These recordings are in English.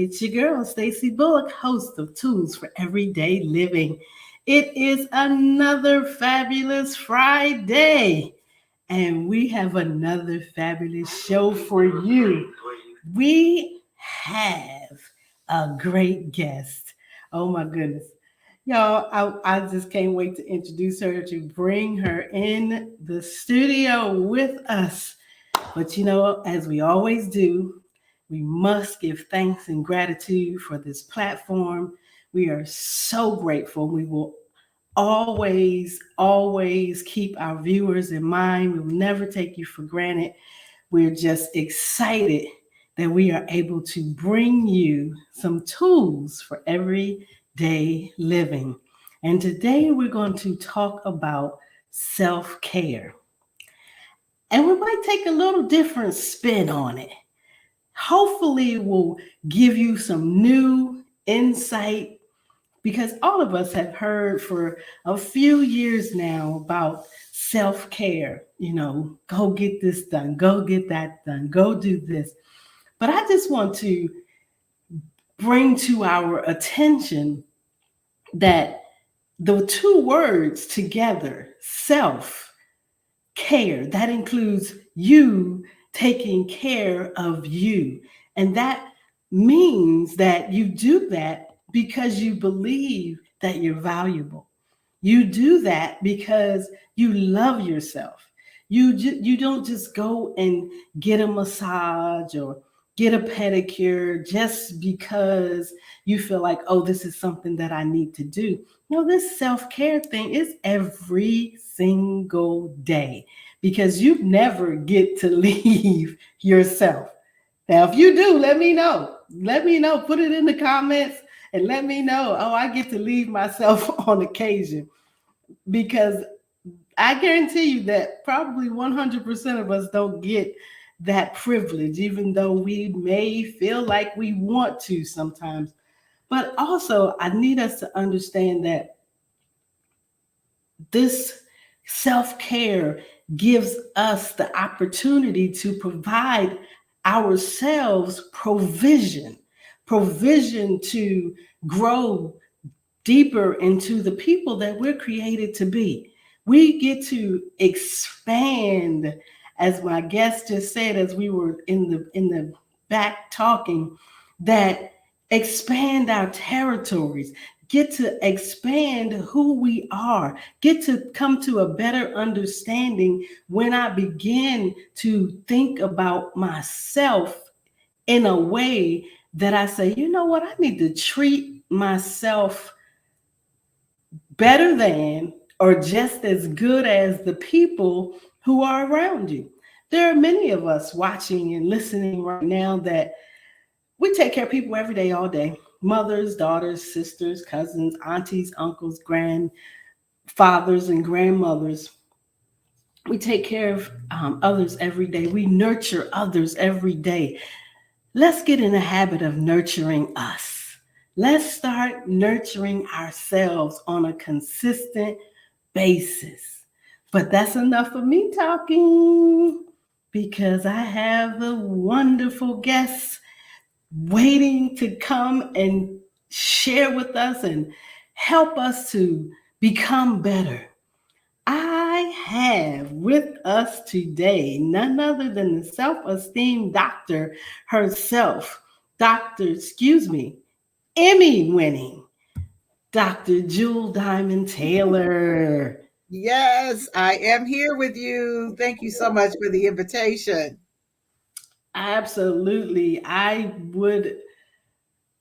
It's your girl, Stacey Bulluck, host of Tools for Everyday Living. It is another fabulous Friday, and we have another fabulous show for you. We have a great guest. Oh my goodness. Y'all, I just can't wait to introduce her, to bring her in the studio with us. But as we always do, we must give thanks and gratitude for this platform. We are so grateful. We will always keep our viewers in mind. We will never take you for granted. We're just excited that we are able to bring you some tools for everyday living. And today we're going to talk about self-care. And we might take a little different spin on it. Hopefully, it will give you some new insight because all of us have heard for a few years now about self care. Go get this done, go get that done, go do this. But I just want to bring to our attention that the two words together, self care, that includes you taking care of you. And that means that you do that because you believe that you're valuable. You do that because you love yourself. You don't just go and get a massage or get a pedicure just because you feel like, oh, this is something that I need to do. No, this self-care thing is every single day because you never get to leave yourself. Now, if you do, let me know. Let me know. Put it in the comments and let me know. Oh, I get to leave myself on occasion because I guarantee you that probably 100% of us don't get that privilege, even though we may feel like we want to sometimes. But also, I need us to understand that this self-care gives us the opportunity to provide ourselves provision to grow deeper into the people that we're created to be. We get to expand, as my guest just said, as we were in the back talking, that expand our territories, get to expand who we are, get to come to a better understanding when I begin to think about myself in a way that I say, you know what, I need to treat myself better than or just as good as the people who are around you. There are many of us watching and listening right now that we take care of people every day, all day. Mothers, daughters, sisters, cousins, aunties, uncles, grandfathers, and grandmothers. We take care of others every day. We nurture others every day. Let's get in the habit of nurturing us. Let's start nurturing ourselves on a consistent basis. But that's enough of me talking because I have a wonderful guest waiting to come and share with us and help us to become better. I have with us today none other than the self-esteem doctor herself, Emmy winning Dr. Jewel Diamond Taylor. Yes, I am here with you. Thank you so much for the invitation. Absolutely. And when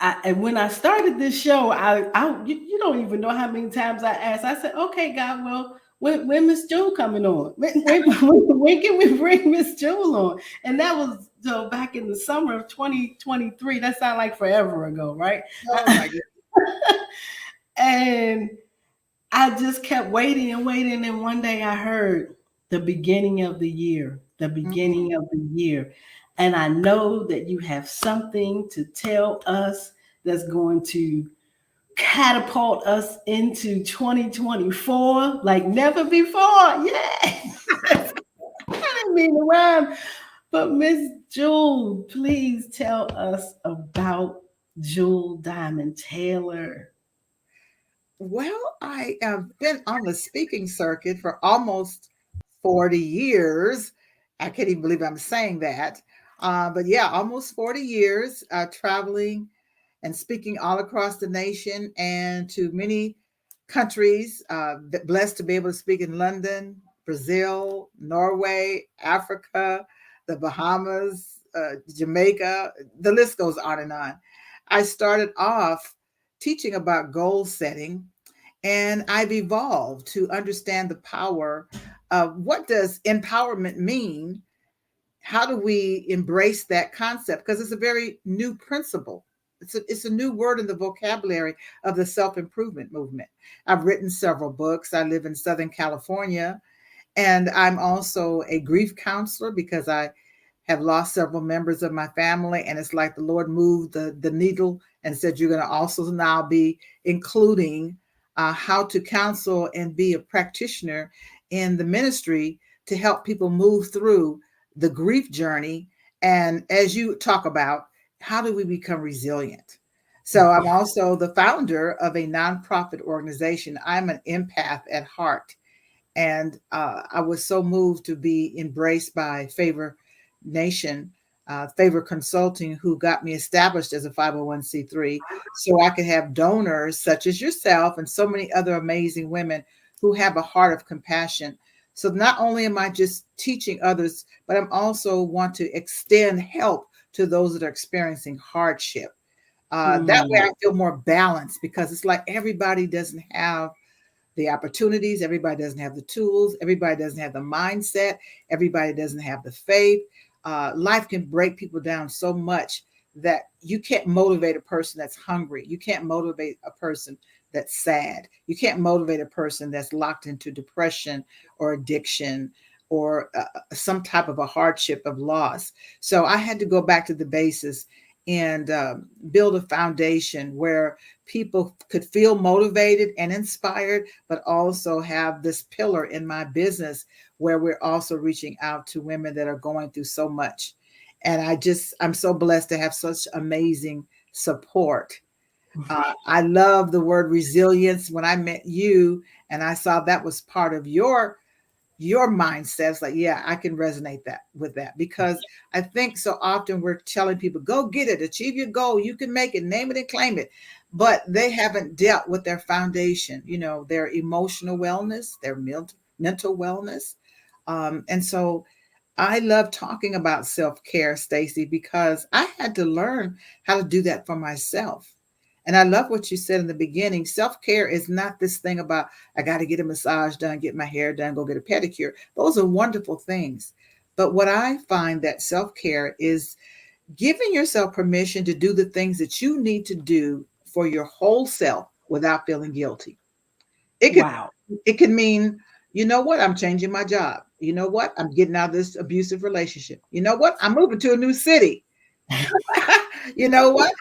I started this show, you don't even know how many times I asked. I said, okay, God, well, when Miss Jewel coming on? When can we bring Miss Jewel on? And that was back in the summer of 2023. That sounded like forever ago, right? Oh my goodness. And I just kept waiting and waiting. And one day I heard the beginning of the year, the beginning of the year. And I know that you have something to tell us that's going to catapult us into 2024 like never before. Yes. I didn't mean to rhyme. But Miss Jewel, please tell us about Jewel Diamond Taylor. Well, I have been on the speaking circuit for almost 40 years. I can't even believe I'm saying that. But yeah, almost 40 years traveling and speaking all across the nation and to many countries. Blessed to be able to speak in London, Brazil, Norway, Africa, the Bahamas, Jamaica. The list goes on and on. I started off teaching about goal setting, and I've evolved to understand the power of what does empowerment mean. How do we embrace that concept? Because it's a very new principle. It's a new word in the vocabulary of the self-improvement movement. I've written several books. I live in Southern California, and I'm also a grief counselor because I have lost several members of my family. And it's like the Lord moved the needle and said, you're going to also now be including how to counsel and be a practitioner in the ministry to help people move through the grief journey. And as you talk about, how do we become resilient? So I'm also the founder of a nonprofit organization. I'm an empath at heart, and I was so moved to be embraced by Favor Nation, Favor Consulting, who got me established as a 501c3, so I could have donors such as yourself and so many other amazing women who have a heart of compassion. So not only am I just teaching others, but I'm also want to extend help to those that are experiencing hardship. That way Mm. I feel more balanced, because it's like everybody doesn't have the opportunities, everybody doesn't have the tools, everybody doesn't have the mindset, everybody doesn't have the faith. Life can break people down so much that you can't motivate a person that's hungry. You can't motivate a person that's sad. You can't motivate a person that's locked into depression or addiction or some type of a hardship of loss. So I had to go back to the basis and build a foundation where people could feel motivated and inspired, but also have this pillar in my business where we're also reaching out to women that are going through so much. And I'm so blessed to have such amazing support. I love the word resilience. When I met you and I saw that was part of your mindset, it's like, yeah, I can resonate that with that, because I think so often we're telling people, go get it, achieve your goal, you can make it, name it and claim it. But they haven't dealt with their foundation, their emotional wellness, their mental wellness. And so I love talking about self-care, Stacey, because I had to learn how to do that for myself. And I love what you said in the beginning. Self-care is not this thing about, I got to get a massage done, get my hair done, go get a pedicure. Those are wonderful things. But what I find that self-care is giving yourself permission to do the things that you need to do for your whole self without feeling guilty. It could Wow. it could mean, you know what, I'm changing my job. You know what, I'm getting out of this abusive relationship. You know what, I'm moving to a new city. you know what?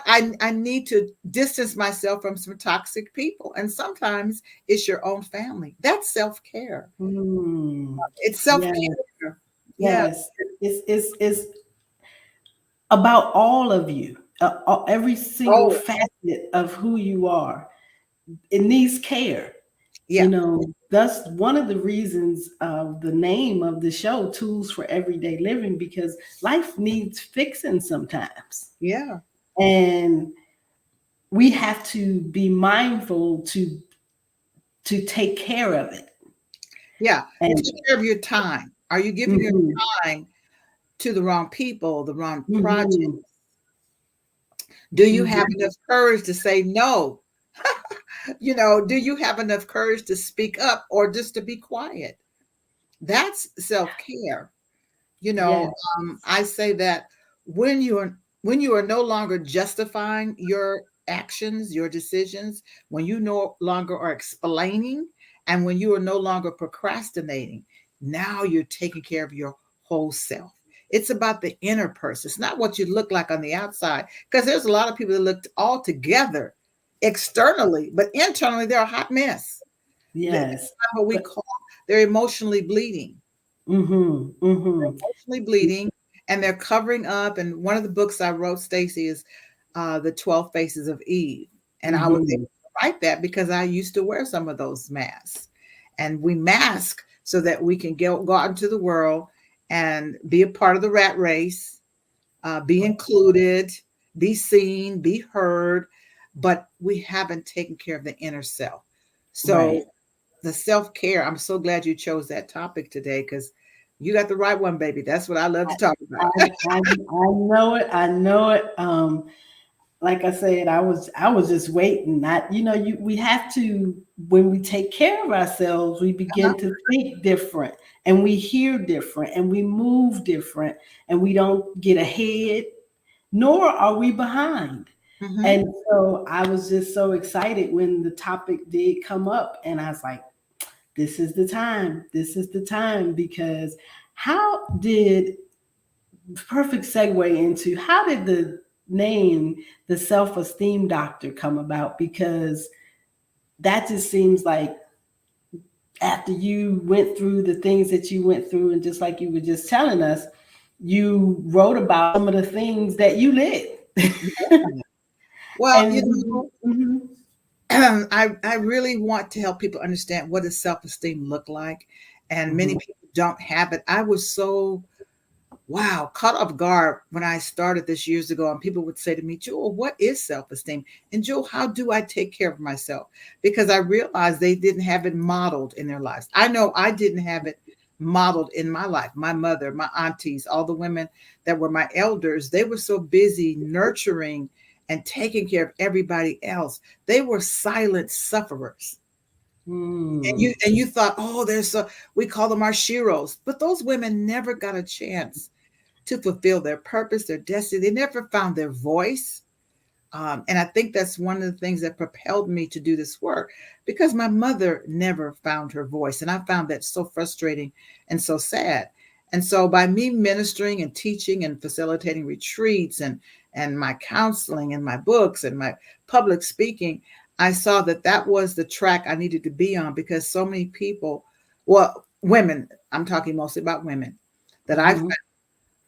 I need to distance myself from some toxic people. And sometimes it's your own family. That's self-care. Mm. It's Yes, self-care. Yeah. yes. It's about all of you, every single Oh, facet of who you are. It needs care. yeah. That's one of the reasons of the name of the show, Tools for Everyday Living, because life needs fixing sometimes. Yeah. And we have to be mindful to take care of it. Yeah. And Take care of your time. Are you giving your mhm, time to the wrong people, the wrong project? mhm, Do you have mhm. enough courage to say no? Do you have enough courage to speak up or just to be quiet? That's self-care. you Yeah, know I say that when you are no longer justifying your actions, your decisions, when you no longer are explaining, and when you are no longer procrastinating, now you're taking care of your whole self. It's about the inner person. It's not what you look like on the outside, because there's a lot of people that look all together externally, but internally they're a hot mess. That's yes. what we But call, they're emotionally bleeding. mhm, mhm. Emotionally bleeding, and they're covering up. And one of the books I wrote, Stacey, is the 12 Faces of Eve. And I was able Mhm. to write that because I used to wear some of those masks. And we mask so that we can go out into the world and be a part of the rat race, be included, be seen, be heard, but we haven't taken care of the inner self. So Right. the self-care, I'm so glad you chose that topic today because you got the right one, baby. That's what I love to talk I, about. I know it. I know it. Like I said, I was just waiting. We have to, when we take care of ourselves, we begin to think different and we hear different and we move different and we don't get ahead, nor are we behind. Hmm. And so I was just so excited when the topic did come up, and I was like, this is the time. This is the time because how did perfect segue into how did the name the self-esteem doctor come about? Because that just seems like after you went through the things that you went through, and just like you were just telling us, you wrote about some of the things that you did. Well, And mhm, I really want to help people understand what does self-esteem look like, and many mhm, people don't have it. I was so wow, caught off guard when I started this years ago, and people would say to me, Jewel, what is self esteem? And Jewel, how do I take care of myself? Because I realized they didn't have it modeled in their lives. I know I didn't have it modeled in my life. My mother, my aunties, all the women that were my elders, they were so busy nurturing and taking care of everybody else. They were silent sufferers. mm, And you thought, oh, there's so we call them our sheroes, but those women never got a chance to fulfill their purpose, their destiny. They never found their voice. And I think that's one of the things that propelled me to do this work because my mother never found her voice. And I found that so frustrating and so sad. And so by me ministering and teaching and facilitating retreats and my counseling and my books and my public speaking, I saw that that was the track I needed to be on because so many people, well, women, I'm talking mostly about women, that I mhm,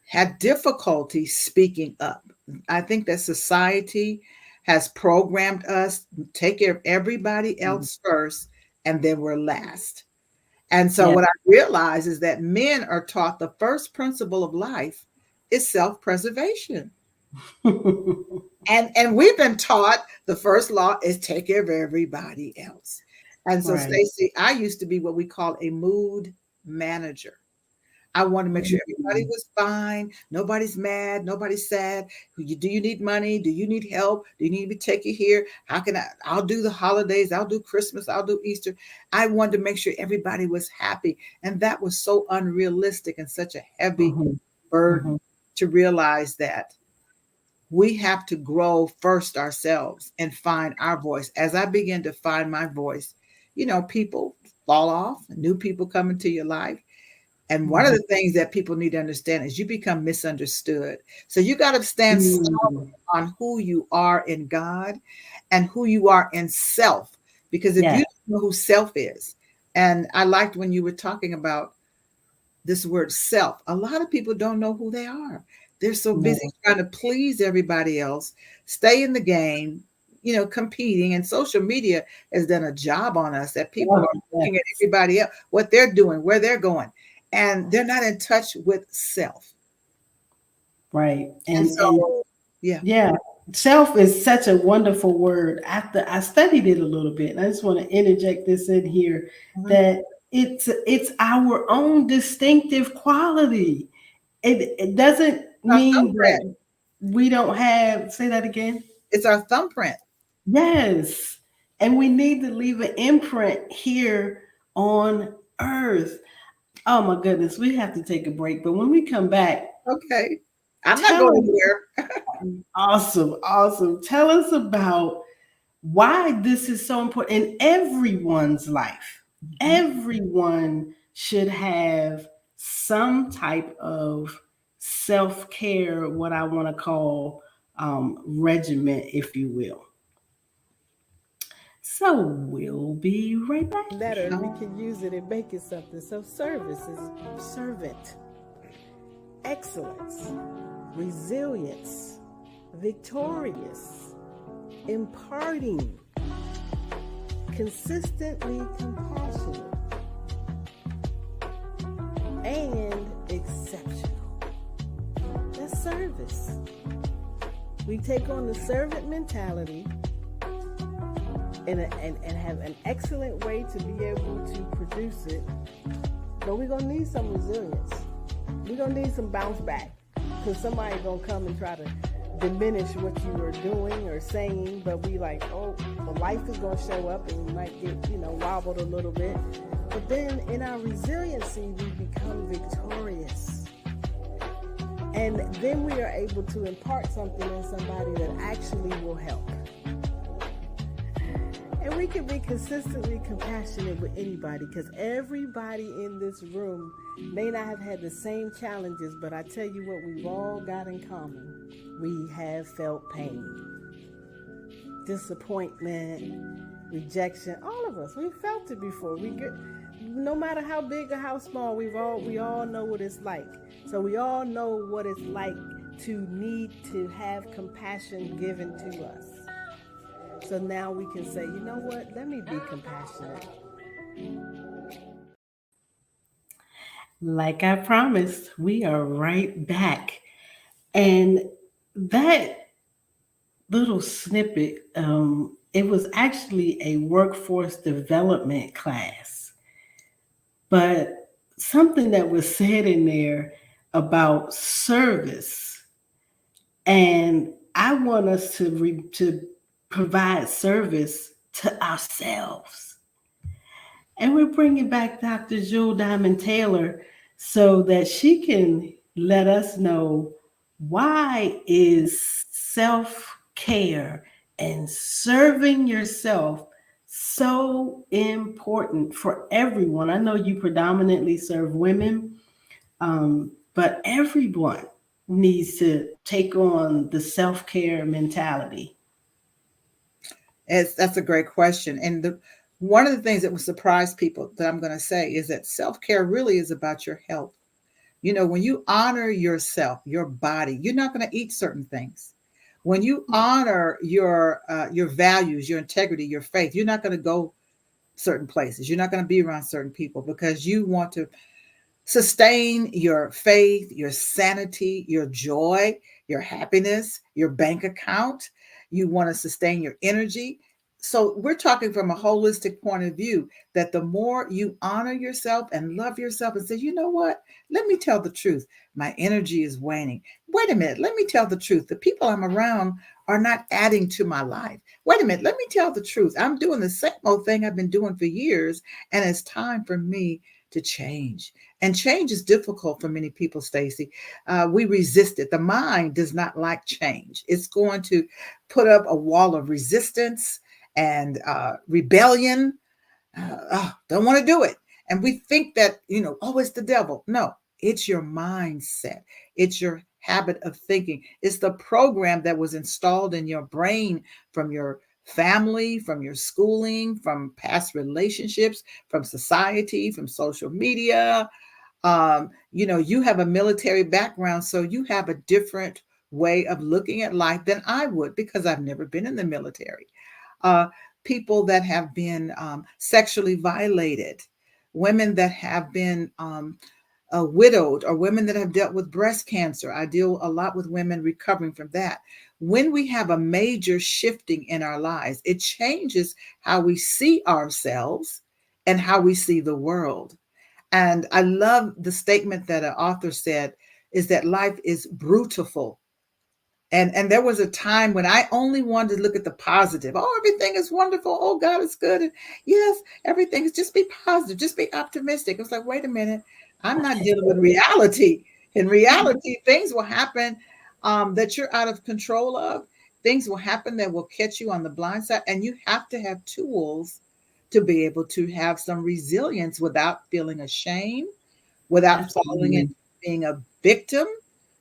had difficulty speaking up. I think that society has programmed us take care of everybody mhm. else first and then we're last. And so Yeah. what I realize is that men are taught the first principle of life is self-preservation. And we've been taught the first law is take care of everybody else. And so Right. Stacey, I used to be what we call a mood manager. I want to make sure everybody Mm, was fine. Nobody's mad. Nobody's sad. Do you need money? Do you need help? Do you need me to take you here? How can I? I'll do the holidays. I'll do Christmas. I'll do Easter. I wanted to make sure everybody was happy. And that was so unrealistic and such a heavy mhm, burden mhm. to realize that we have to grow first ourselves and find our voice. As I begin to find my voice, people fall off, new people come into your life. And one of Mhm. the things that people need to understand is you become misunderstood. So you got to stand solid Mm. on who you are in God and who you are in self. Because if you Yes. don't know who self is, and I liked when you were talking about this word self, a lot of people don't know who they are. They're so busy No. trying to please everybody else, stay in the game, competing. And social media has done a job on us that people Oh, are looking at yes. everybody else, what they're doing, where they're going, and they're not in touch with self. Right. And And so, yeah. yeah, self is such a wonderful word. After I studied it a little bit, and I just want to interject this in here Mhm. that it's our own distinctive quality. It doesn't Our mean thumbprint. that we don't have, say that again. It's our thumbprint. Yes. And we need to leave an imprint here on earth. Oh my goodness, we have to take a break. But when we come back, Okay. I'm not tell going us, anywhere. awesome, awesome. Tell us about why this is so important in everyone's life. Mhm. Everyone should have some type of self care, what I want to call regimen, if you will. So we'll be right back. Letter, we can use it and make it something. So service is servant, excellence, resilience, victorious, imparting, consistently compassionate, and exceptional. That's service. We take on the servant mentality and have an excellent way to be able to produce it. But we're going to need some resilience. We're going to need some bounce back, because somebody's going to come and try to diminish what you were doing or saying. But we like, oh, well, life is going to show up and we might get, wobbled a little bit. But then in our resiliency, we become victorious. And then we are able to impart something in somebody that actually will help. And we can be consistently compassionate with anybody, because everybody in this room may not have had the same challenges, but I tell you what, we've all got in common. We have felt pain, disappointment, rejection. All of us, we've felt it before. No matter how big or how small, we all know what it's like. So we all know what it's like to need to have compassion given to us. So now we can say, you know what? Let me be compassionate. Like I promised, we are right back. And that little snippet, it was actually a workforce development class. But something that was said in there about service, and I want us to provide service to ourselves. And we're bringing back Dr. Jewel Diamond Taylor so that she can let us know, why is self-care and serving yourself so important for everyone? I know you predominantly serve women, but everyone needs to take on the self-care mentality. That's a great question. And one of the things that will surprise people that I'm going to say is that self-care really is about your health. When you honor yourself, your body, you're not going to eat certain things. When you honor your values, your integrity, your faith, you're not going to go certain places. You're not going to be around certain people, because you want to sustain your faith, your sanity, your joy, your happiness, your bank account. You want to sustain your energy. So we're talking from a holistic point of view, that the more you honor yourself and love yourself and say, you know what, let me tell the truth. My energy is waning. Wait a minute. Let me tell the truth. The people I'm around are not adding to my life. Wait a minute. Let me tell the truth. I'm doing the same old thing I've been doing for years, and it's time for me to change. And change is difficult for many people, Stacey. We resist it. The mind does not like change. It's going to put up a wall of resistance and rebellion. Don't want to do it. And we think that, oh, it's the devil. No, it's your mindset. It's your habit of thinking. It's the program that was installed in your brain from your family, from your schooling, from past relationships, from society, from social media. You have a military background, so you have a different way of looking at life than I would, because I've never been in the military. People that have been sexually violated, women that have been widowed, or women that have dealt with breast cancer. I deal a lot with women recovering from that. When we have a major shifting in our lives, it changes how we see ourselves and how we see the world. And I love the statement that an author said, is that life is beautiful. And there was a time when I only wanted to look at the positive. Oh, everything is wonderful. Oh, God is good. And yes, everything is, just be positive. Just be optimistic. It's like, wait a minute. I'm not dealing with reality. In reality, things will happen that you're out of control of. Things will happen that will catch you on the blind side. And you have to have tools to be able to have some resilience without feeling ashamed, without falling into being a victim,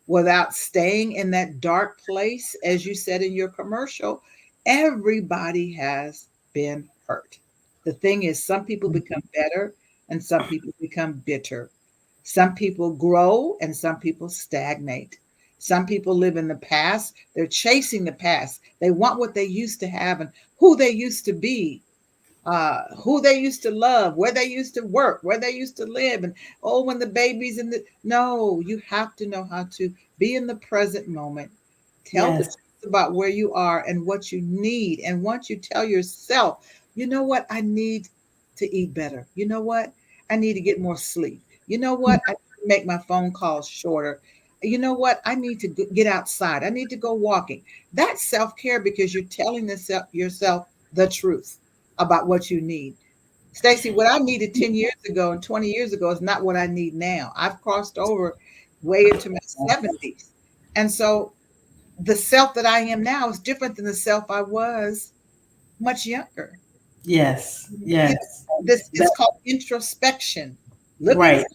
without staying in that dark place. As you said in your commercial, everybody has been hurt. The thing is, some people become better and some people become bitter. Some people grow and some people stagnate. Some people live in the past. They're chasing the past. They want what they used to have and who they used to be, who they used to love, where they used to work, where they used to live, and oh, when the babies in the no, you have to know how to be in the present moment. Tell the Yes. truth about where you are and what you need. And once you tell yourself, you know what, I need to eat better. You know what, I need to get more sleep. You know what, I need to make my phone calls shorter. You know what, I need to get outside. I need to go walking. That's self care because you're telling yourself the truth about what you need. Stacy, what I needed 10 years ago and 20 years ago is not what I need now. I've crossed over way into my 70s. And so the self that I am now is different than the self I was much younger. Yes. You Yes. know, this That, it's called introspection. Look inside. right.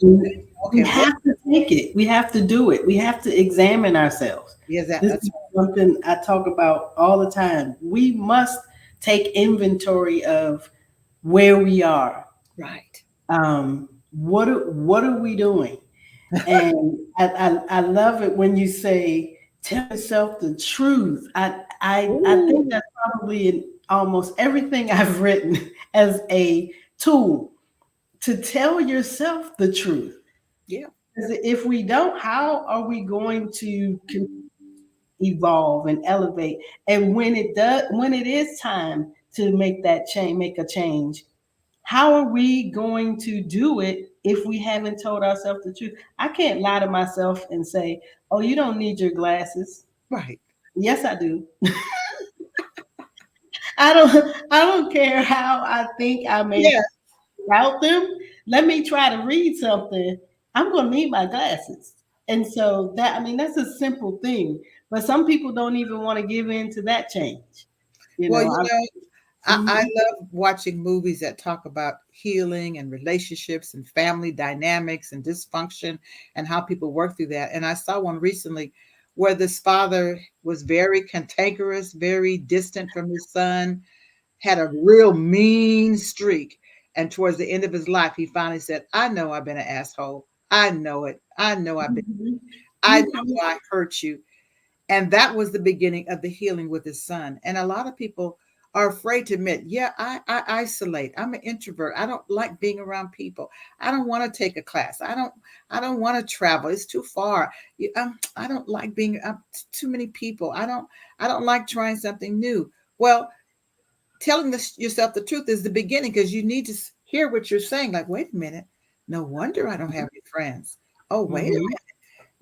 We Okay, what have to take it. We have to do it. We have to examine ourselves. is that? This That's is something I talk about all the time. We must take inventory of where we are. right. What are we doing? And I love it when you say tell yourself the truth. I think Ooh, that's probably in almost everything I've written as a tool to tell yourself the truth. yeah. 'Cause if we don't, how are we going to evolve and elevate? And when it is time to make that change, make a change, how are we going to do it if we haven't told ourselves the truth? I can't lie to myself and say, "Oh, you don't need your glasses." Right. Yes, I do. I don't care how I think I may Yeah. without them. Let me try to read something. I'm going to need my glasses. And so that, I mean, that's a simple thing, but some people don't even want to give in to that change. You Well, know, you I, know, I mhm. love watching movies that talk about healing and relationships and family dynamics and dysfunction and how people work through that. And I saw one recently where this father was very cantankerous, very distant from his son, had a real mean streak. And towards the end of his life, he finally said, I know I've been an asshole. I know it. Mhm. I know Mhm. I hurt you. And that was the beginning of the healing with his son. And a lot of people are afraid to admit, yeah, I isolate. I'm an introvert. I don't like being around people. I don't want to take a class. I don't want to travel. It's too far. I don't like being too many people. I don't like trying something new. Well, telling yourself the truth is the beginning because you need to hear what you're saying. Like, wait a minute. No wonder I don't have any friends. Oh, wait a Mhm. minute.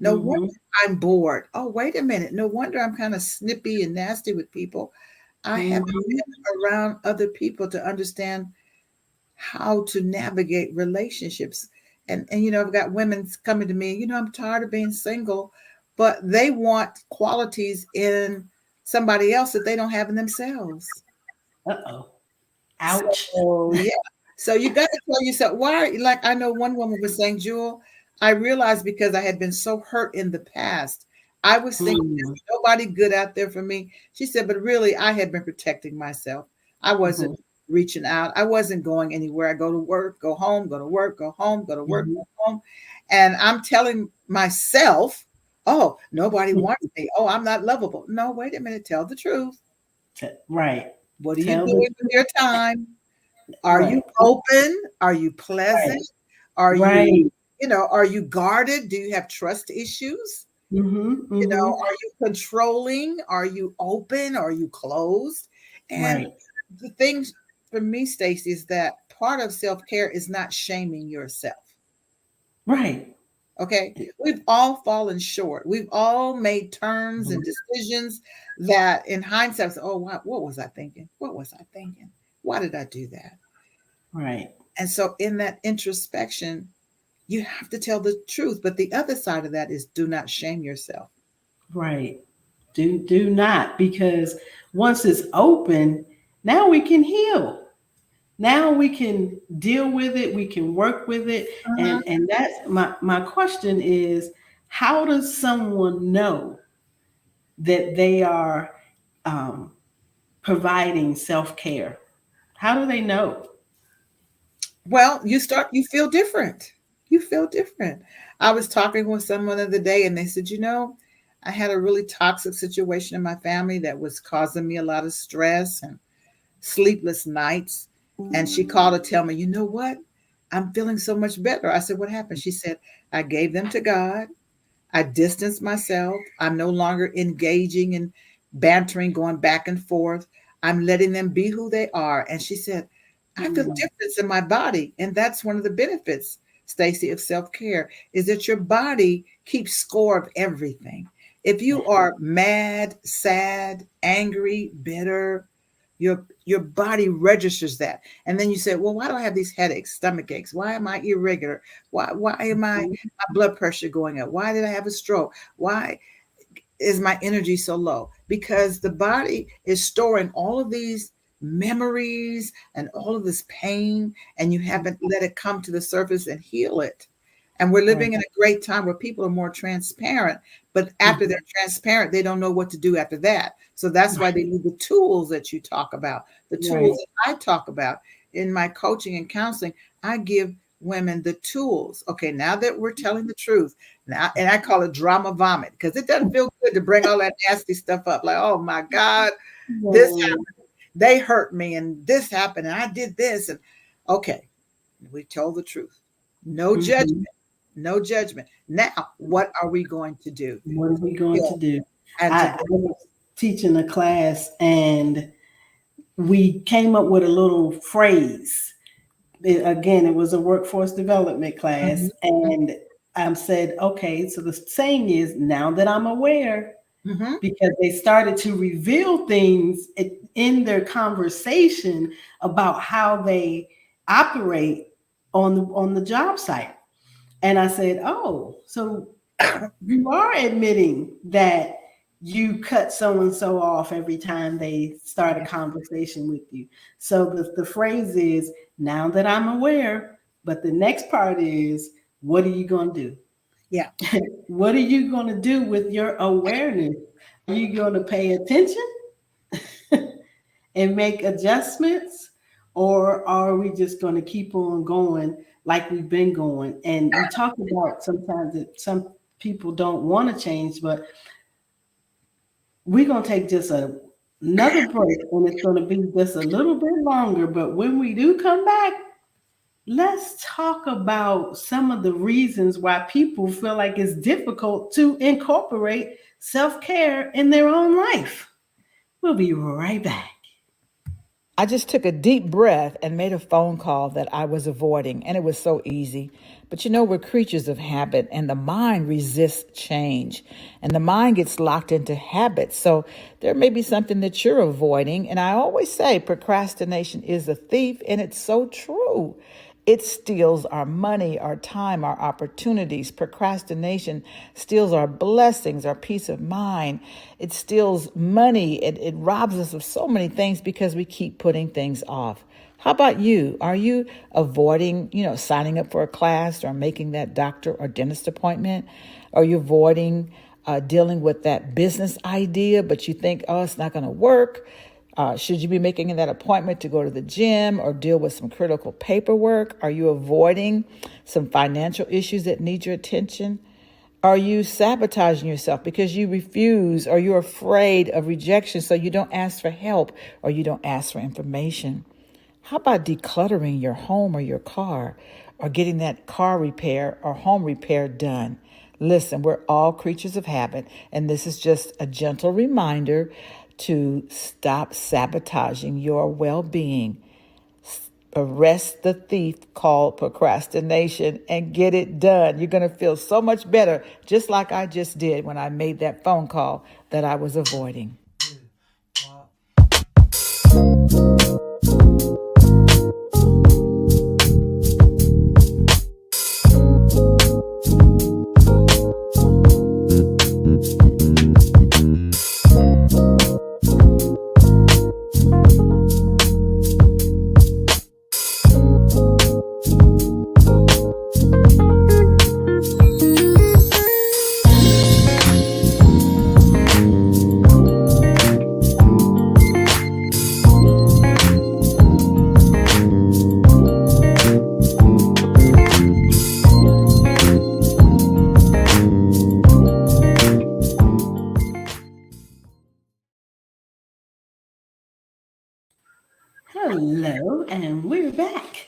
No wonder Mhm. I'm bored. Oh, wait a minute. No wonder I'm kind of snippy and nasty with people. I haven't Mhm. been around other people to understand how to navigate relationships. And I've got women coming to me, I'm tired of being single, but they want qualities in somebody else that they don't have in themselves. Uh-oh. Ouch. So yeah. So you got to tell yourself why are like I know one woman was saying, Jewel, I realized because I had been so hurt in the past. I was thinking Mm. there's nobody good out there for me. She said, but really I had been protecting myself. I wasn't Mhm. reaching out. I wasn't going anywhere. I go to work, go home, go to work, go home, go to work, Mhm. go home. And I'm telling myself, oh, nobody wants me. Oh, I'm not lovable. No, wait a minute. Tell the truth. Right. What are you Tell doing the with your time? Are you right. open? Are you pleasant? Right. Are you, Right. are you guarded? Do you have trust issues? Mhm. Mhm. Are you controlling? Are you open? Are you closed? And Right. the things for me, Stacey, is that part of self-care is not shaming yourself. Right. Okay. We've all fallen short. We've all made turns and Mhm. decisions that in hindsight, oh, what was I thinking? What was I thinking? Why did I do that? Right. And so in that introspection, you have to tell the truth. But the other side of that is do not shame yourself. Right. Do not, because once it's open, now we can heal. Now we can deal with it, we can work with it. Uh-huh. And that's my question is, how does someone know that they are um, providing self-care? How do they know? Well, you feel different. You feel different. I was talking with someone the other day and they said, I had a really toxic situation in my family that was causing me a lot of stress and sleepless nights. And she called to tell me, you know what? I'm feeling so much better. I said, what happened? She said, I gave them to God. I distanced myself. I'm no longer engaging in bantering, going back and forth. I'm letting them be who they are. And she said, I feel difference in my body. And that's one of the benefits, Stacey, of self-care, is that your body keeps score of everything. If you are mad, sad, angry, bitter, your body registers that. And then you say, well, why do I have these headaches, stomach aches? Why am I irregular? Why am my blood pressure going up? Why did I have a stroke? Why is my energy so low? Because the body is storing all of these memories and all of this pain, and you haven't let it come to the surface and heal it. And we're living in a great time where people are more transparent, but after they're transparent, they don't know what to do after that. So that's why they need the tools that you talk about, the tools that I talk about in my coaching and counseling. I give women the tools. Okay, now that we're telling the truth, now, and I call it drama vomit, because it doesn't feel good to bring all that nasty stuff up. Like, oh my God, this happened, they hurt me, and this happened, and I did this. And okay, we told the truth. No judgment. No judgment. Now, what are we going to do? What are we going to do? And I was teaching a class, and we came up with a little phrase. Again, it was a workforce development class. And I said, okay, so the saying is, now that I'm aware, because they started to reveal things in their conversation about how they operate on the job site. And I said, oh, so you are admitting that you cut so-and-so off every time they start a conversation with you. So the phrase is, now that I'm aware, but the next part is, what are you going to do? Yeah. What are you going to do with your awareness? Are you going to pay attention and make adjustments? Or are we just going to keep on going like we've been going? And we talk about sometimes that some people don't want to change, but we're going to take just another break, and it's going to be just a little bit longer. But when we do come back, let's talk about some of the reasons why people feel like it's difficult to incorporate self-care in their own life. We'll be right back. I just took a deep breath and made a phone call that I was avoiding, and it was so easy. But we're creatures of habit, and the mind resists change, and the mind gets locked into habits. So there may be something that you're avoiding. And I always say procrastination is a thief, and it's so true. It steals our money, our time, our opportunities. Procrastination steals our blessings, our peace of mind. It steals money. It robs us of so many things because we keep putting things off. How about you? Are you avoiding, signing up for a class or making that doctor or dentist appointment? Are you avoiding dealing with that business idea, but you think, oh, it's not going to work? Should you be making that appointment to go to the gym or deal with some critical paperwork? Are you avoiding some financial issues that need your attention? Are you sabotaging yourself because you refuse or you're afraid of rejection, so you don't ask for help or you don't ask for information? How about decluttering your home or your car, or getting that car repair or home repair done? Listen, we're all creatures of habit, and this is just a gentle reminder to stop sabotaging your well-being. Arrest the thief called procrastination and get it done. You're going to feel so much better, just like I just did when I made that phone call that I was avoiding. Hello, and we're back.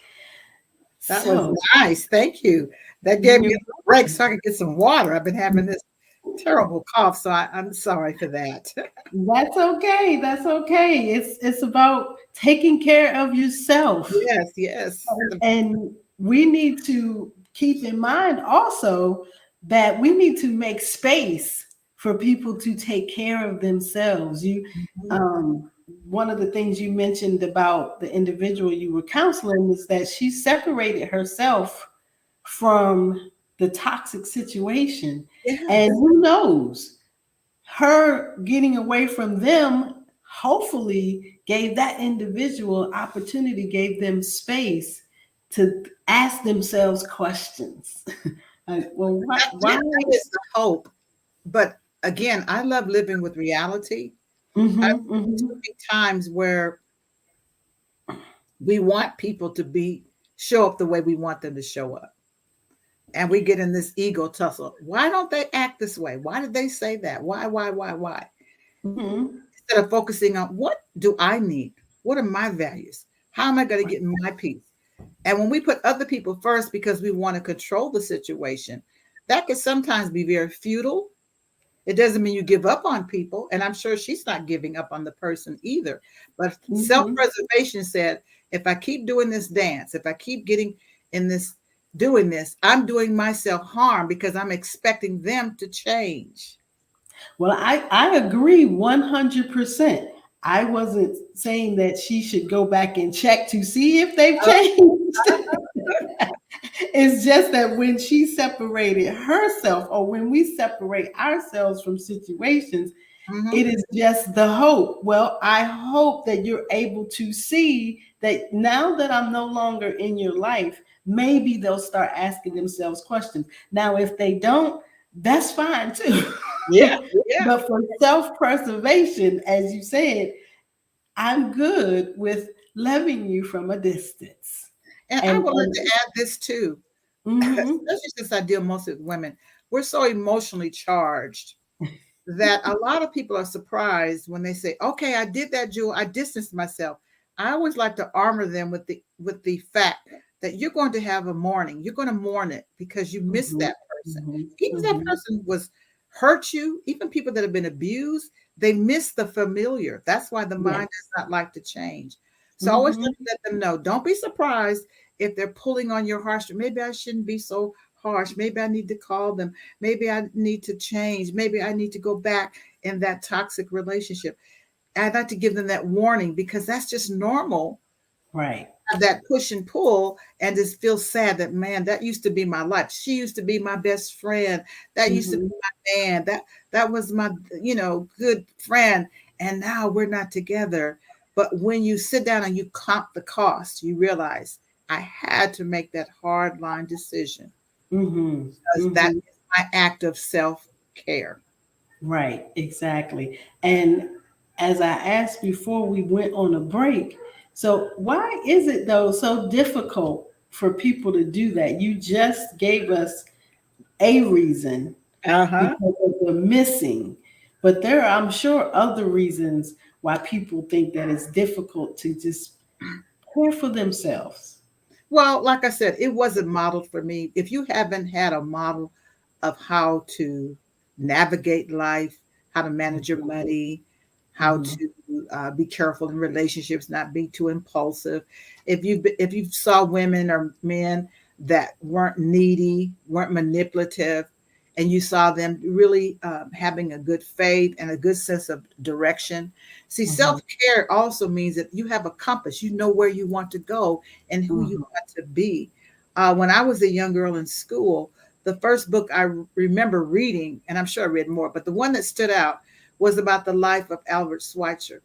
That was So, nice. Thank you. That gave me you a break so I could get some water. I've been having this terrible cough, so I'm sorry for that. that's okay. That's okay. It's about taking care of yourself. Yes, yes. And we need to keep in mind also that we need to make space for people to take care of themselves. Mhm. Um, one of the things you mentioned about the individual you were counseling is that she separated herself from the toxic situation. And Yes. who knows, her getting away from them hopefully gave that individual opportunity, gave them space to ask themselves questions. Like, well, why? That is the hope. But again, I love living with reality. I've Mm-hmm, seen too mm-hmm, many times where we want people to show up the way we want them to show up. And we get in this ego tussle. Why don't they act this way? Why did they say that? Why? mm-hmm, Instead of focusing on what do I need? What are my values? How am I going to get my peace? And when we put other people first because we want to control the situation, that can sometimes be very futile. It doesn't mean you give up on people. And I'm sure she's not giving up on the person either. But self mm-hmm. preservation said, if I keep doing this dance, if I keep getting in this, doing this, I'm doing myself harm because I'm expecting them to change. Well, I agree 100%. I wasn't saying that she should go back and check to see if they've changed. It's just that when she separated herself, or when we separate ourselves from situations, it Mhm. is just the hope. Well, I hope that you're able to see that now that I'm no longer in your life, maybe they'll start asking themselves questions. Now, if they don't, that's fine too. Yeah, yeah. But for self preservation, as you said, I'm good with loving you from a distance. And I And, would like to add this too, mhm, especially since I deal mostly with women. We're so emotionally charged that a lot of people are surprised when they say, "Okay, I did that, Jewel. I distanced myself." I always like to armor them with the fact that you're going to have a mourning. You're going to mourn it because you missed mhm, that person. mhm, Even if that mhm. person was hurt you, even people that have been abused, they miss the familiar. That's why the mind Yes. does not like to change. So I always Mhm, let them know, don't be surprised if they're pulling on your heart. Maybe I shouldn't be so harsh. Maybe I need to call them. Maybe I need to change. Maybe I need to go back in that toxic relationship. I'd like to give them that warning because that's just normal. right. Have that push and pull and just feel sad that, man, that used to be my life. She used to be my best friend. That used to be Mhm, my man. That was my, good friend. And now we're not together. But when you sit down and you count the cost, you realize I had to make that hard line decision mhm, because that mhm. is my act of self-care. Right, exactly. And as I asked before we went on a break, so why is it though so difficult for people to do that? You just gave us a reason Uh-huh. because of the missing, but there are, I'm sure, other reasons why people think that it's difficult to just care for themselves. Well, like I said, it wasn't modeled for me. If you haven't had a model of how to navigate life, how to manage your money, how Mhm, to be careful in relationships, not be too impulsive. If you saw women or men that weren't needy, weren't manipulative, and you saw them really having a good faith and a good sense of direction. See, mhm, self care also means that you have a compass. You know where you want to go and who you mhm, want to be. When I was a young girl in school, the first book I remember reading, and I'm sure I read more, but the one that stood out was about the life of Albert Schweitzer.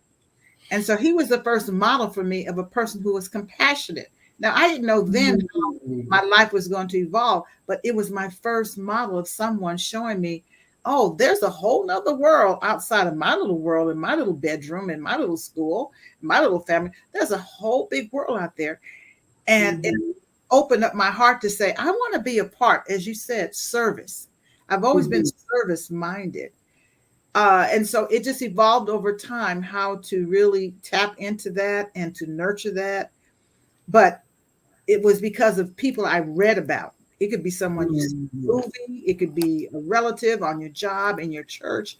And so he was the first model for me of a person who was compassionate. Now, I didn't know then how mhm. my life was going to evolve, but it was my first model of someone showing me, oh, there's a whole nother world outside of my little world, in my little bedroom, in my little school, my little family. There's a whole big world out there. And it Mhm, opened up my heart to say, I want to be a part, as you said, service. I've always been mhm, service minded. And so it just evolved over time how to really tap into that and to nurture that. But it was because of people I read about. It could be someone you see in a Mm. movie, it could be a relative on your job, in your church,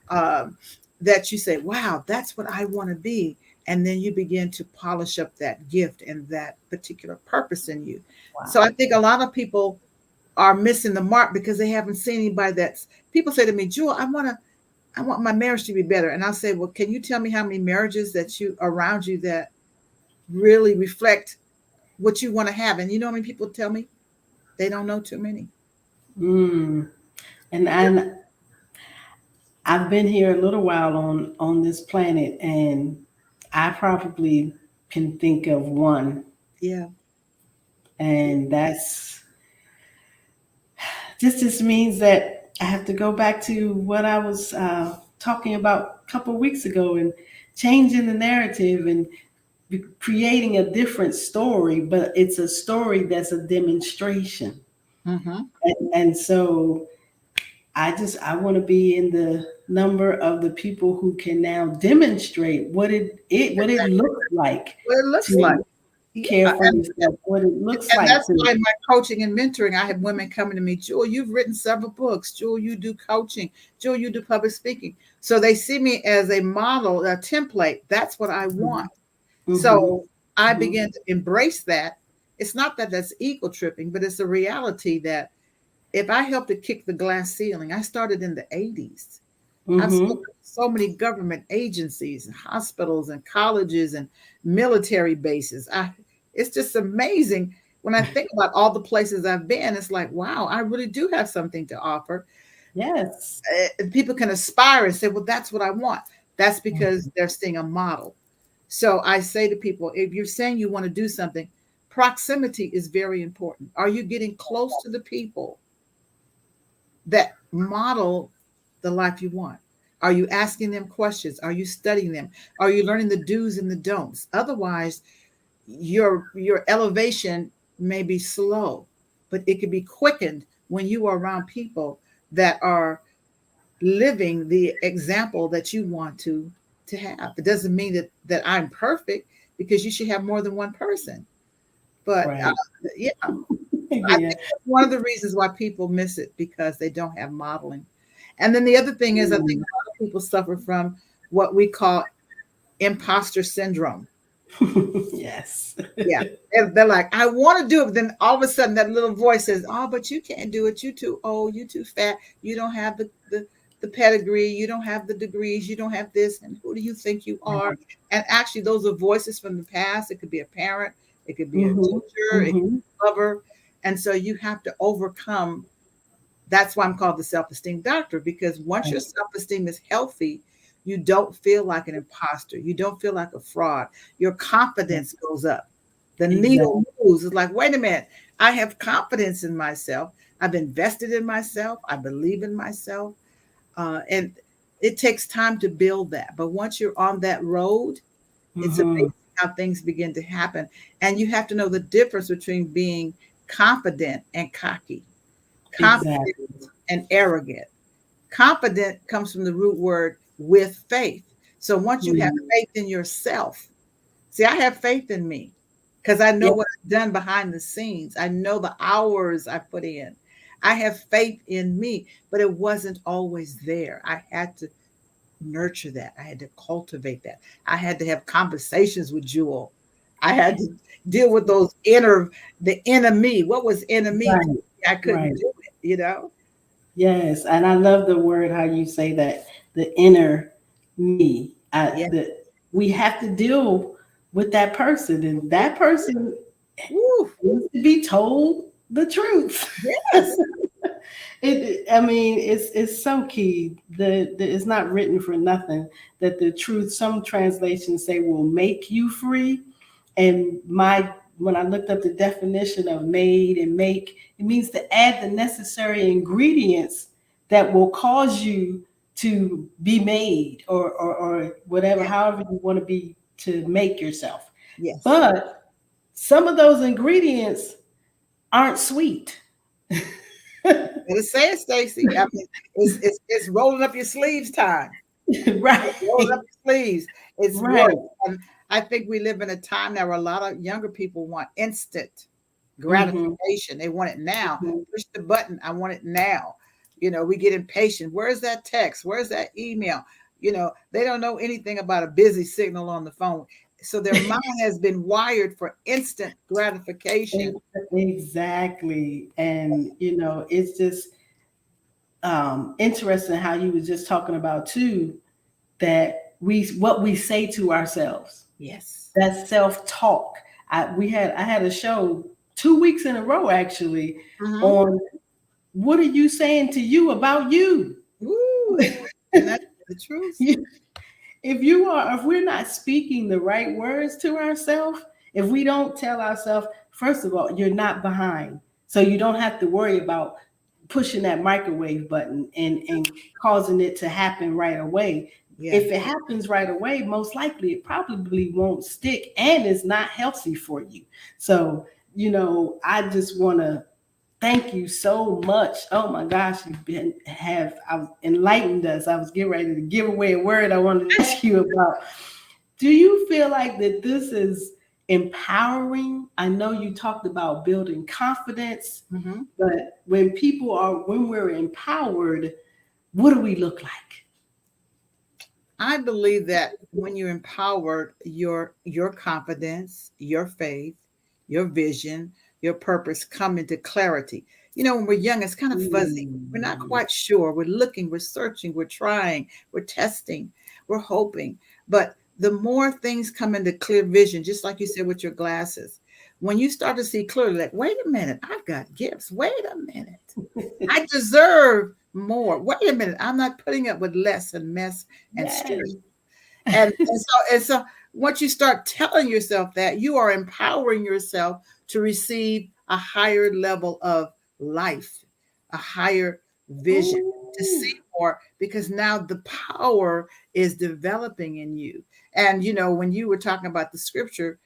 um, that you say, wow, that's what I want to be. And then you begin to polish up that gift and that particular purpose in you. So I Wow. think a lot of people are missing the mark because they haven't seen anybody that's, people say to me, Jewel, I want my marriage to be better. And I'll say, well, can you tell me how many marriages that you around you that really reflect what you want to have? And you know how many people tell me they don't know too many. Mm. And I've been here a little while on this planet, and I probably can think of one, Yeah. and that's just means that I have to go back to what I was talking about a couple of weeks ago, and changing the narrative and creating a different story, but it's a story that's a demonstration. Mm-hmm. And so I want to be in the number of the people who can now demonstrate what it looks like What it looks like. to Yeah. care for yourself, what it looks And like that's to why in my coaching and mentoring, I have women coming to me, Jewel, you've written several books. Jewel, you do coaching. Jewel, you do public speaking. So they see me as a model, a template. That's what I want. hmm So I began to embrace that. It's not that that's ego tripping, but it's a reality that if I help to kick the glass ceiling, I started in the 80s. I've hmm spoken to so many government agencies and hospitals and colleges and military bases. It's just amazing when I think about all the places I've been. It's like, wow, I really do have something to offer. yes. People can aspire and say, well, that's what I want. That's because they're seeing a model. So I say to people, if you're saying you want to do something, proximity is very important. Are you getting close to the people that model the life you want? Are you asking them questions? Are you studying them? Are you learning the do's and the don'ts? Otherwise, your elevation may be slow, but it can be quickened when you are around people that are living the example that you want to have. It doesn't mean that I'm perfect, because you should have more than one person. But Right. yeah, I Yeah. think that's one of the reasons why people miss it, because they don't have modeling. And then the other thing is, I think Mm. a lot of people suffer from what we call imposter syndrome. Yes. Yeah. They're like, I want to do it. But then all of a sudden that little voice says, oh, but you can't do it. You too old. You too fat. You don't have the pedigree. You don't have the degrees. You don't have this. And who do you think you are? And actually, those are voices from the past. It could be a parent. It could be a hmm teacher. It could hmm be a lover. And so you have to overcome. That's why I'm called the self-esteem doctor, because once your Right. self-esteem is healthy, you don't feel like an imposter. You don't feel like a fraud. Your confidence goes up. The needle Exactly. moves. It's like, wait a minute, I have confidence in myself. I've invested in myself. I believe in myself. And it takes time to build that. But once you're on that road, it's hmm amazing how things begin to happen. And you have to know the difference between being confident and cocky, confident Exactly. and arrogant. Confident comes from the root word with faith. So once you have Mm. faith in yourself, see, I have faith in me because I know Yeah. what I've done behind the scenes. I know the hours I put in. I have faith in me, but it wasn't always there. I had to nurture that. I had to cultivate that. I had to have conversations with Jewel. I had to deal with those the inner me. What was inner me? Right. I couldn't Right. do it. Yes, and I love the word how you say that, the inner me. Yeah. We have to deal with that person, and that person Woo. needs to be told the truth. Yes. I mean, it's so key. It's not written for nothing that the truth. Some translations say will make you free, and when I looked up the definition of made and make, it means to add the necessary ingredients that will cause you to be made, or whatever, Yeah. however you want to be, to make yourself. Yes. But some of those ingredients aren't sweet. Better say it, Stacey. I mean, it's rolling up your sleeves time. Right. Rolling up your sleeves. It's Right. work. And I think we live in a time now where a lot of younger people want instant Mm-hmm. gratification. They want it now. Mm-hmm. Push the button. I want it now. We get impatient. Where's that text? Where's that email? They don't know anything about a busy signal on the phone. So their mind has been wired for instant gratification. Exactly. And it's just interesting how you was just talking about too, that what we say to ourselves, Yes. that self-talk. I had a show 2 weeks in a row actually Mm-hmm. on what are you saying to you about you. Ooh, and that's the truth. If we're not speaking the right words to ourselves, if we don't tell ourselves, first of all, you're not behind, so you don't have to worry about pushing that microwave button and causing it to happen right away. Yeah. If it happens right away, most likely it probably won't stick and is not healthy for you. So I just want to thank you so much. Oh my gosh, I've enlightened us. I was getting ready to give away a word I wanted to ask you about. Do you feel like that this is empowering? I know you talked about building confidence, Mm-hmm. but when we're empowered, what do we look like? I believe that when you're empowered, your confidence, your faith, your vision, your purpose come into clarity. When we're young, it's kind of fuzzy. We're not Mm. quite sure. We're looking, we're searching, we're trying, we're testing, we're hoping. But the more things come into clear vision, just like you said with your glasses, when you start to see clearly, like, wait a minute, I've got gifts. Wait a minute. I deserve more. Wait a minute. I'm not putting up with less and mess and stress. Yes. And so once you start telling yourself that, you are empowering yourself to receive a higher level of life, a higher vision, to see Ooh. more, because now the power is developing in you. And when you were talking about the scripture,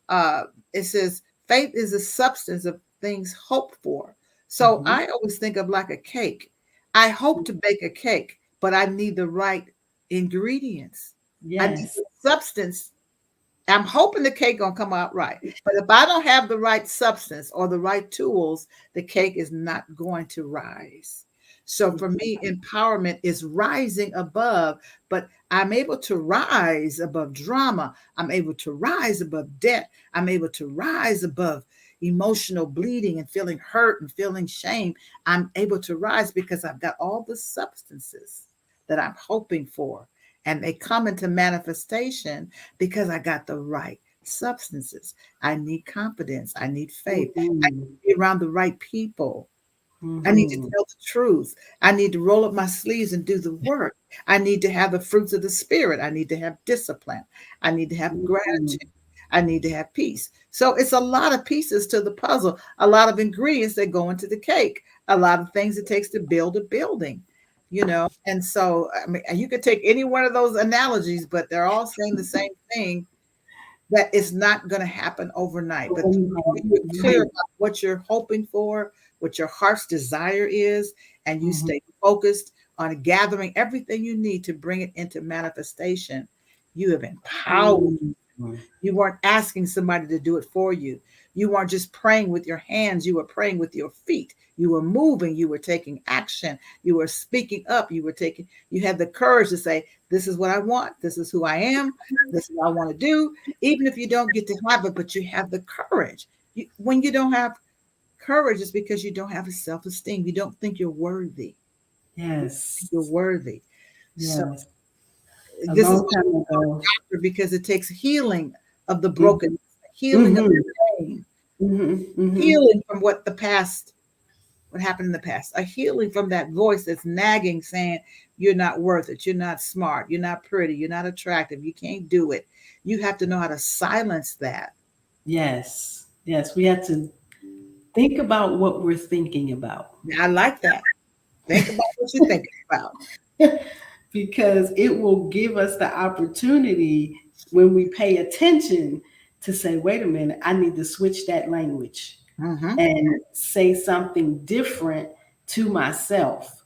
uh, it says faith is the substance of things hoped for. So Mhm. I always think of like a cake. I hope to bake a cake, but I need the right ingredients. I need Yes. the substance. I'm hoping the cake gonna come out right. But if I don't have the right substance or the right tools, the cake is not going to rise. So for me, empowerment is rising above, but I'm able to rise above drama. I'm able to rise above debt. I'm able to rise above emotional bleeding and feeling hurt and feeling shame. I'm able to rise because I've got all the substances that I'm hoping for. And they come into manifestation because I got the right substances. I need confidence. I need faith. I need Mhm. to be around the right people. I need to Mhm. tell the truth. I need to roll up my sleeves and do the work. I need to have the fruits of the spirit. I need to have discipline. I need to have Mhm. gratitude. I need to have peace. So it's a lot of pieces to the puzzle, a lot of ingredients that go into the cake, a lot of things it takes to build a building. And so, I mean, you could take any one of those analogies, but they're all saying the same thing, that it's not going to happen overnight. But the more you're clear Right. about what you're hoping for, what your heart's desire is, and you Mhm. stay focused on gathering everything you need to bring it into manifestation, you have empowered. Mhm. You weren't asking somebody to do it for you. You weren't just praying with your hands, you were praying with your feet. You were moving, you were taking action, you were speaking up, you had the courage to say, this is what I want, this is who I am, this is what I want to do, even if you don't get to have it, but you have the courage. When you don't have courage, it's because you don't have a self-esteem. You don't think you're worthy. You don't think Yes. you're worthy. So Yes. A this is long time ago. because it takes healing of the Mhm. brokenness, healing of Mhm. the pain, Mhm. Mhm. healing from what happened in the past, a healing from that voice that's nagging, saying, you're not worth it, you're not smart, you're not pretty, you're not attractive, you can't do it. You have to know how to silence that. Yes. Yes. We have to think about what we're thinking about. I like that. Think about what you're thinking about. Because it will give us the opportunity when we pay attention to say, wait a minute, I need to switch that language Mm-hmm. and say something different to myself,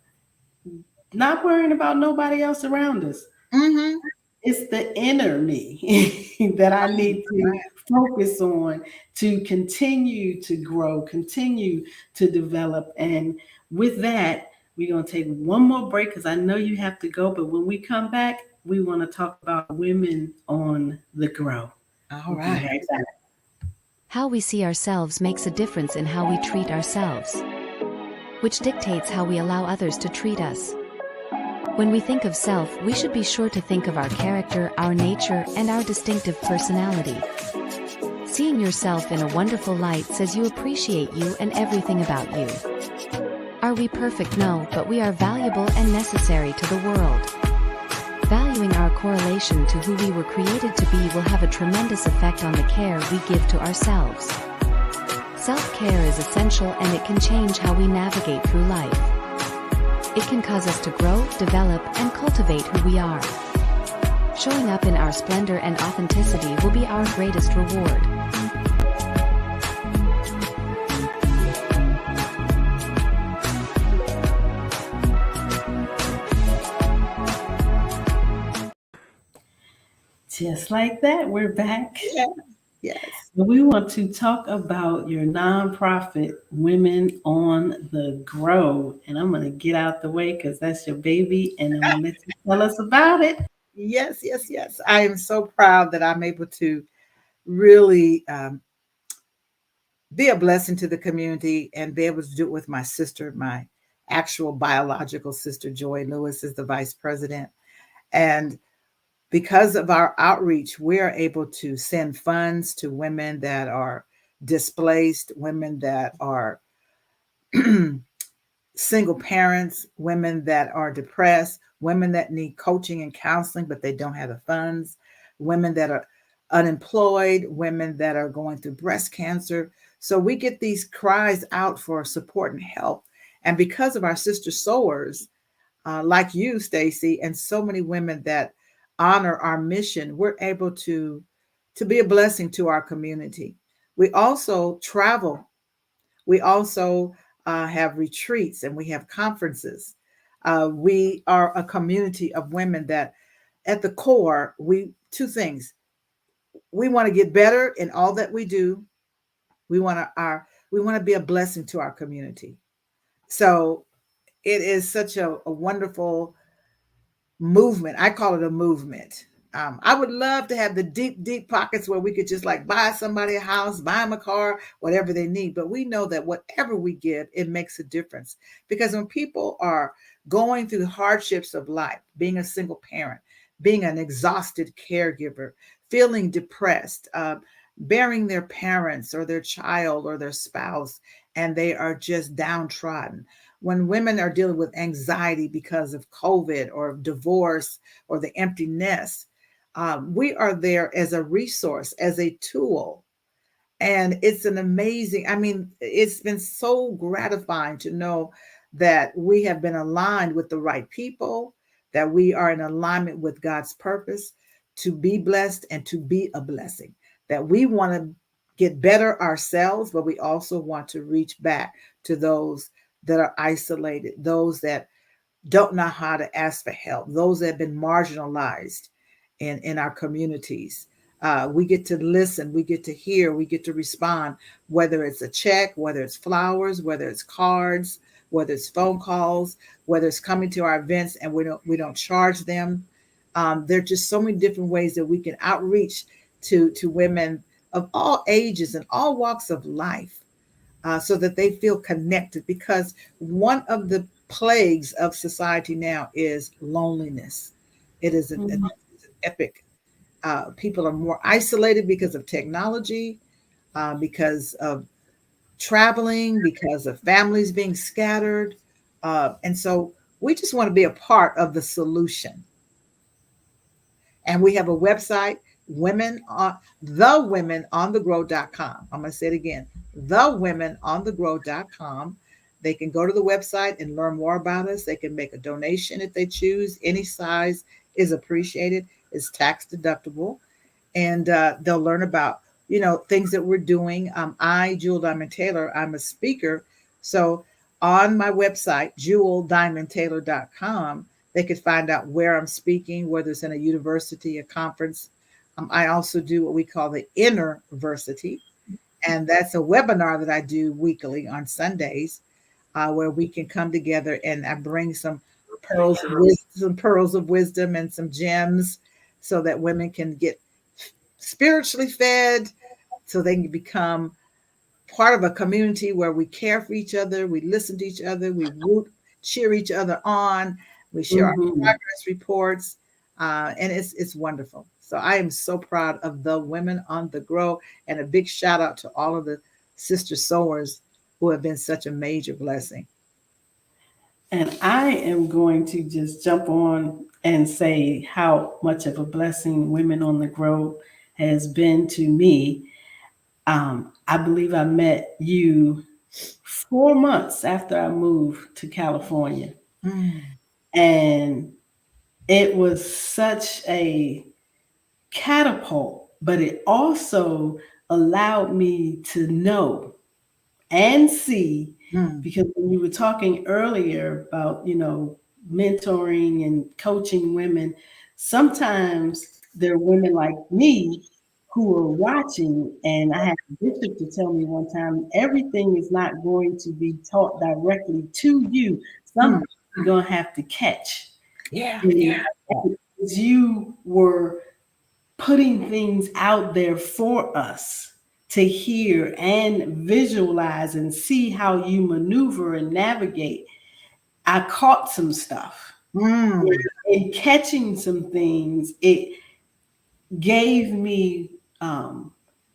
not worrying about nobody else around us. Mm-hmm. It's the inner me that I need to Right. focus on to continue to grow, continue to develop. And with that, we're going to take one more break because I know you have to go. But when we come back, we want to talk about women on the grow. All We'll be right. right back. How we see ourselves makes a difference in how we treat ourselves, which dictates how we allow others to treat us. When we think of self, we should be sure to think of our character, our nature, and our distinctive personality. Seeing yourself in a wonderful light says you appreciate you and everything about you. Are we perfect? No, but we are valuable and necessary to the world. Valuing our correlation to who we were created to be will have a tremendous effect on the care we give to ourselves. Self-care is essential and it can change how we navigate through life. It can cause us to grow, develop, and cultivate who we are. Showing up in our splendor and authenticity will be our greatest reward. Just like that, we're back. Yeah. Yes. We want to talk about your nonprofit, Women on the Grow. And I'm going to get out the way because that's your baby. And I'm going to let you tell us about it. Yes. Yes. Yes. I am so proud that I'm able to really be a blessing to the community and be able to do it with my sister, my actual biological sister, Joy Lewis, is the vice president. And because of our outreach, we are able to send funds to women that are displaced, women that are single parents, women that are depressed, women that need coaching and counseling, but they don't have the funds, women that are unemployed, women that are going through breast cancer. So we get these cries out for support and help. And because of our sister sowers, like you, Stacey, and so many women that honor our mission, we're able to be a blessing to our community. We also travel. We also have retreats and we have conferences. We are a community of women that, at the core, we two things. We want to get better in all that we do. We want to be a blessing to our community. So it is such a wonderful movement. I call it a movement. I would love to have the deep, deep pockets where we could just like buy somebody a house, buy them a car, whatever they need. But we know that whatever we give, it makes a difference. Because when people are going through the hardships of life, being a single parent, being an exhausted caregiver, feeling depressed, bearing their parents or their child or their spouse, and they are just downtrodden, when women are dealing with anxiety because of COVID or divorce or the empty nest, we are there as a resource, as a tool. And it's an amazing, I mean, it's been so gratifying to know that we have been aligned with the right people, that we are in alignment with God's purpose to be blessed and to be a blessing, that we want to get better ourselves, but we also want to reach back to those that are isolated, those that don't know how to ask for help, those that have been marginalized in our communities. We get to listen, we get to hear, we get to respond, whether it's a check, whether it's flowers, whether it's cards, whether it's phone calls, whether it's coming to our events and we don't charge them. There are just so many different ways that we can outreach to women of all ages and all walks of life, so that they feel connected. Because one of the plagues of society now is loneliness. It is an epic. People are more isolated because of technology, because of traveling, because of families being scattered. And so we just want to be a part of the solution. And we have a website, thewomenonthegrow.com. I'm going to say it again, thewomenonthegrow.com. They can go to the website and learn more about us. They can make a donation if they choose. Any size is appreciated. It's tax deductible. And they'll learn about, things that we're doing. Jewel Diamond Taylor, I'm a speaker. So on my website, jeweldiamondtaylor.com, they could find out where I'm speaking, whether it's in a university, a conference. I also do what we call the Introspection, and that's a webinar that I do weekly on Sundays, where we can come together and I bring some pearls of wisdom and some gems, so that women can get spiritually fed, so they can become part of a community where we care for each other, we listen to each other, we cheer each other on, we share our Mhm. progress reports, and it's wonderful. So I am so proud of the women on the grow, and a big shout out to all of the sister sowers who have been such a major blessing. And I am going to just jump on and say how much of a blessing Women on the Grow has been to me. I believe I met you 4 months after I moved to California. Mm, And it was such a catapult, but it also allowed me to know and see, mm, because when you were talking earlier about, mentoring and coaching women, sometimes there are women like me who are watching, and I had a bishop to tell me one time, everything is not going to be taught directly to you. mm. Something you're going to have to catch. Yeah, And yeah. as you were putting things out there for us to hear and visualize and see how you maneuver and navigate, I caught some stuff. Mm, In catching some things, it gave me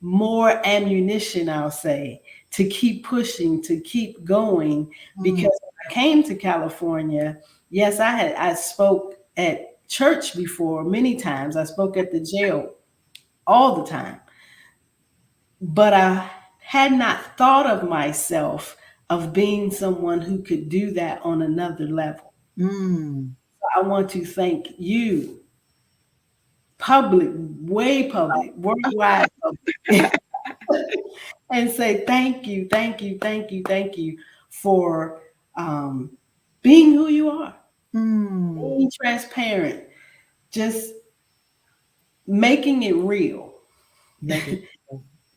more ammunition, I'll say, to keep pushing, to keep going. Because mm, when I came to California, yes, I spoke at church before many times. I spoke at the jail all the time, but I had not thought of myself of being someone who could do that on another level. mm. I want to thank you, public, way public, worldwide public, and say thank you, thank you, thank you, thank you for um, being who you are, Mm. being transparent, just making it real. Make it.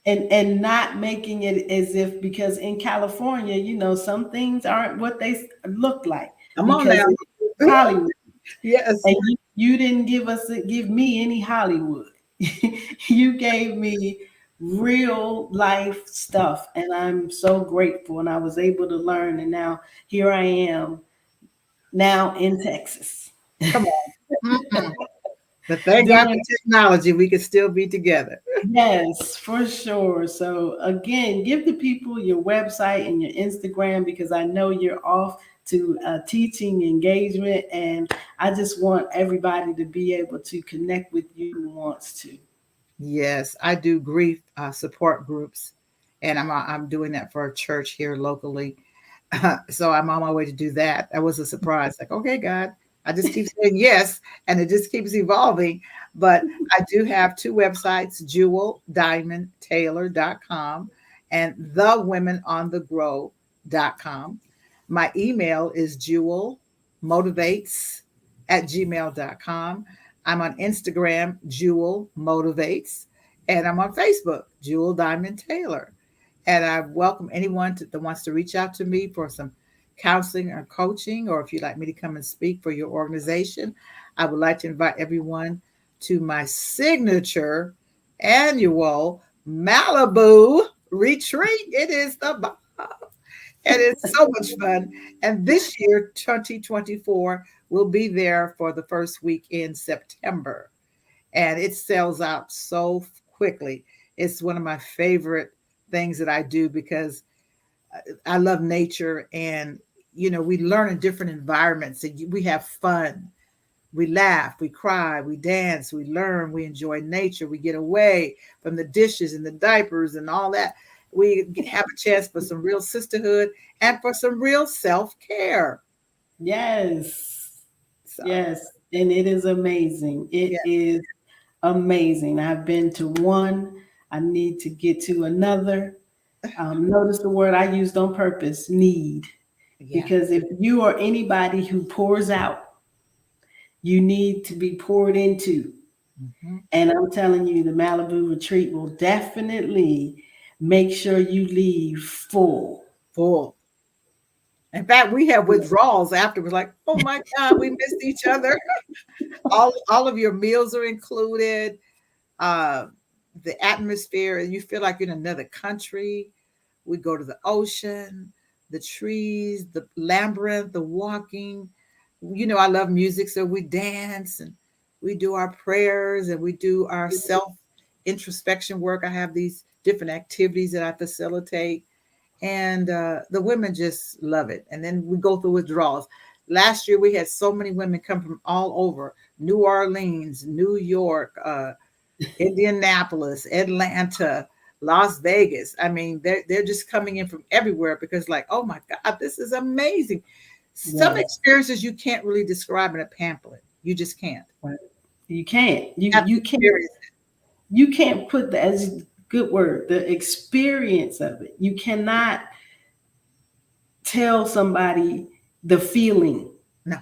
And not making it as if, because in California, some things aren't what they look like, Come on because now. it's Hollywood, Yes. and you didn't give me any Hollywood. You gave me real life stuff, and I'm so grateful, and I was able to learn, and now here I am now in Texas Come on. Mm-mm. But thank God for doing. technology, we can still be together. Yes, for sure. So again, give the people your website and your Instagram, because I know you're off to teaching engagement, and I just want everybody to be able to connect with you who wants to. Yes, I do grief support groups, and I'm doing that for a church here locally. So I'm on my way to do that. That was a surprise. Like, okay, God, I just keep saying yes, and it just keeps evolving. But I do have two websites, jeweldiamondtaylor.com and thewomenonthegrow.com. My email is jewelmotivates@gmail.com. I'm on Instagram, Jewel Motivates, and I'm on Facebook, Jewel Diamond Taylor. And I welcome anyone that wants to reach out to me for some counseling or coaching, or if you'd like me to come and speak for your organization. I would like to invite everyone to my signature annual Malibu retreat. It is the bomb. And it's so much fun. And this year, 2024, we'll be there for the first week in September. And it sells out so quickly. It's one of my favorite things that I do, because I love nature, and we learn in different environments, and we have fun. We laugh, we cry, we dance, we learn, we enjoy nature, we get away from the dishes and the diapers and all that. We have a chance for some real sisterhood and for some real self-care. Yes, So, yes, and it is amazing. yeah, It is amazing. I've been to one. I need to get to another. Notice the word I used on purpose: need. Yeah. Because if you are anybody who pours out, you need to be poured into. Mhm. And I'm telling you, the Malibu retreat will definitely make sure you leave full. Full. In fact, we have withdrawals afterwards, like, oh my God, we missed each other. All of your meals are included. Uh, the atmosphere, you feel like you're in another country. We go to the ocean, the trees, the labyrinth, the walking. You know, I love music, so we dance and we do our prayers and we do our self introspection work. I have these different activities that I facilitate, and the women just love it. And then we go through withdrawals. Last year, we had so many women come from all over New Orleans, New York, Indianapolis, Atlanta, Las Vegas. I mean, they're just coming in from everywhere because, like, oh my God, this is amazing. Some Yes. experiences you can't really describe in a pamphlet. You just can't. Right. You can't. You have to You can't. experience You can't put the as good word the experience of it. You cannot tell somebody the feeling. it.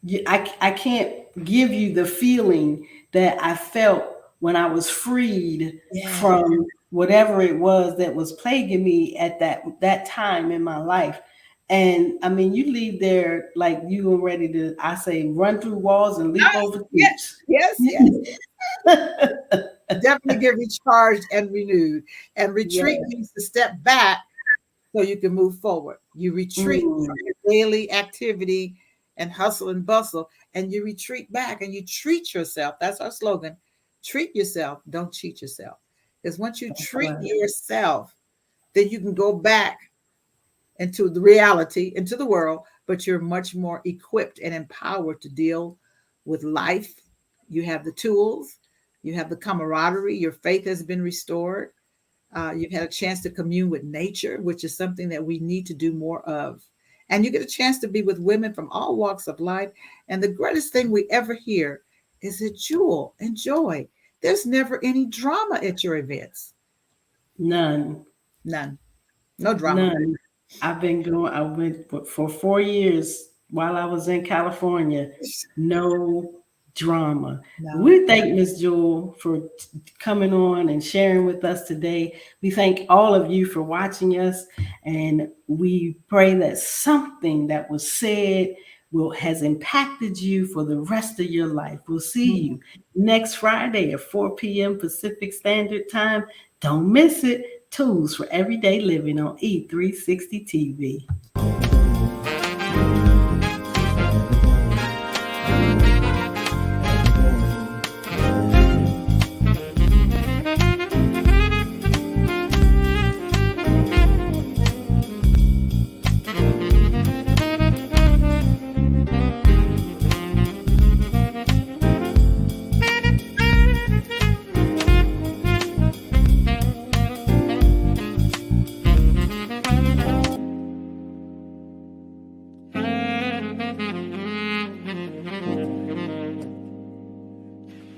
No. I can't give you the feeling that I felt when I was freed Yeah. from whatever it was that was plaguing me at that time in my life. And I mean, you leave there like you are ready to, I say, run through walls and leap over Yes, troops. yes, yes. Definitely get recharged and renewed. And Yeah. retreat means to step back so you can move forward. You retreat from Mm, your daily activity and hustle and bustle, and you retreat back and you treat yourself. That's our slogan. Treat yourself, don't cheat yourself. Because once you that's treat right. yourself, then you can go back into the reality, into the world, but you're much more equipped and empowered to deal with life. You have the tools, you have the camaraderie, your faith has been restored. You've had a chance to commune with nature, which is something that we need to do more of. And you get a chance to be with women from all walks of life. And the greatest thing we ever hear is a jewel and joy. There's never any drama at your events. None. None. No drama. None. I went for 4 years while I was in California. No drama. No. We thank Miss Jewel for coming on and sharing with us today. We thank all of you for watching us, and we pray that something that was said has impacted you for the rest of your life. We'll see you next Friday at 4 p.m. Pacific Standard Time. Don't miss it. Tools for Everyday Living on E360 TV.